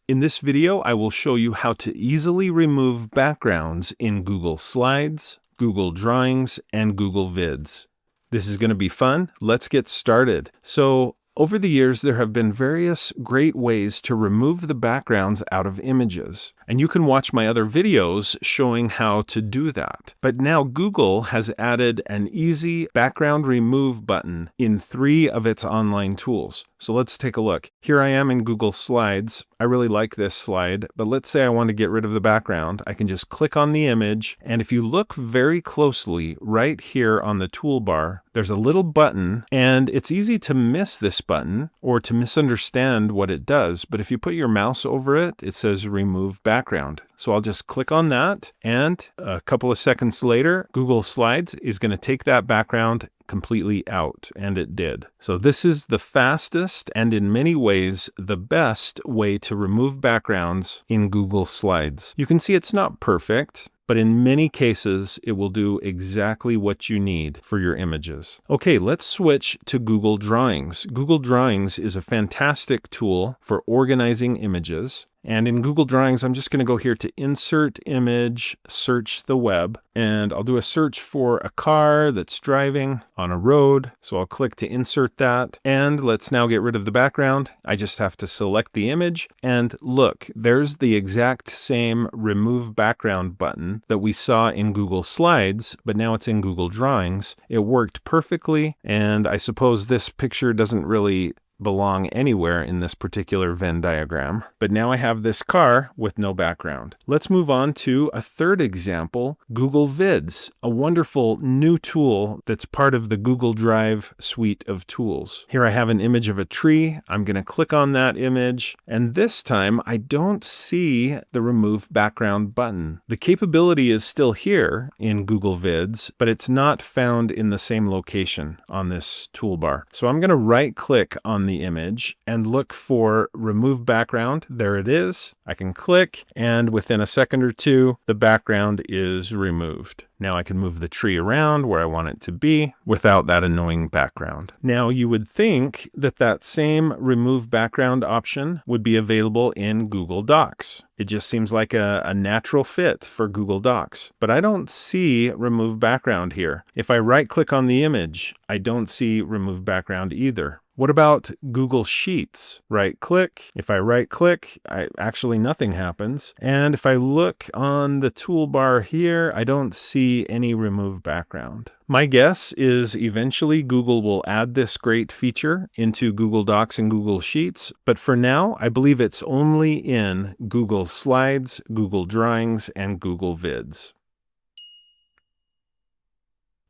In this video, I will show you how to easily remove backgrounds in Google Slides, Google Drawings, and Google Vids. This is going to be fun. Let's get started. So, over the years, there have been various great ways to remove the backgrounds out of images. And you can watch my other videos showing how to do that. But now Google has added an easy background remove button in 3 of its online tools. So let's take a look. Here I am in Google Slides. I really like this slide, but let's say I want to get rid of the background. I can just click on the image, and if you look very closely right here on the toolbar, there's a little button, and it's easy to miss this button or to misunderstand what it does, but if you put your mouse over it, it says remove background. So I'll just click on that, and a couple of seconds later, Google Slides is going to take that background completely out, and it did. So this is the fastest and in many ways the best way to remove backgrounds in Google Slides. You can see it's not perfect, but in many cases it will do exactly what you need for your images. Okay, let's switch to Google Drawings. Google Drawings is a fantastic tool for organizing images. And in Google Drawings, I'm just going to go here to Insert Image, Search the Web, and I'll do a search for a car that's driving on a road. So I'll click to insert that, and let's now get rid of the background. I just have to select the image, and look, there's the exact same Remove Background button that we saw in Google Slides, but now it's in Google Drawings. It worked perfectly, and I suppose this picture doesn't really belong anywhere in this particular Venn diagram. But now I have this car with no background. Let's move on to a third example, Google Vids, a wonderful new tool that's part of the Google Drive suite of tools. Here I have an image of a tree. I'm going to click on that image, and this time I don't see the Remove Background button. The capability is still here in Google Vids, but it's not found in the same location on this toolbar. So I'm going to right-click on the image and look for Remove Background. There it is. I can click, and within a second or two, the background is removed. Now I can move the tree around where I want it to be without that annoying background. Now you would think that that same Remove Background option would be available in Google Docs. It just seems like a natural fit for Google Docs. But I don't see Remove Background here. If I right-click on the image, I don't see Remove Background either. What about Google Sheets? Right-click. If I right-click, actually nothing happens. And if I look on the toolbar here, I don't see any Remove Background. My guess is eventually Google will add this great feature into Google Docs and Google Sheets, but for now, I believe it's only in Google Slides, Google Drawings, and Google Vids.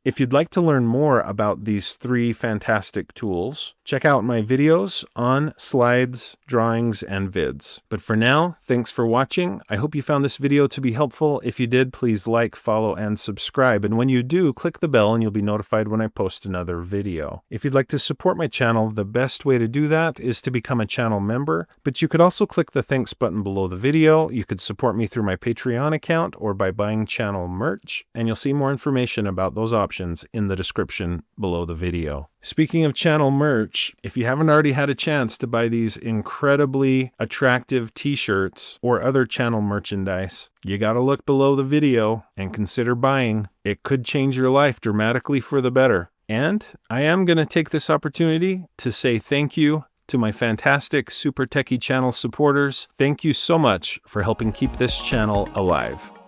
If you'd like to learn more about these 3 fantastic tools, check out my videos on Slides, Drawings, and Vids. But for now, thanks for watching. I hope you found this video to be helpful. If you did, please like, follow, and subscribe. And when you do, click the bell and you'll be notified when I post another video. If you'd like to support my channel, the best way to do that is to become a channel member. But you could also click the thanks button below the video. You could support me through my Patreon account or by buying channel merch. And you'll see more information about those options in the description below the video. Speaking of channel merch, if you haven't already had a chance to buy these incredibly attractive t-shirts or other channel merchandise, you gotta look below the video and consider buying. It could change your life dramatically for the better. And I am gonna take this opportunity to say thank you to my fantastic Super Techie channel supporters. Thank you so much for helping keep this channel alive.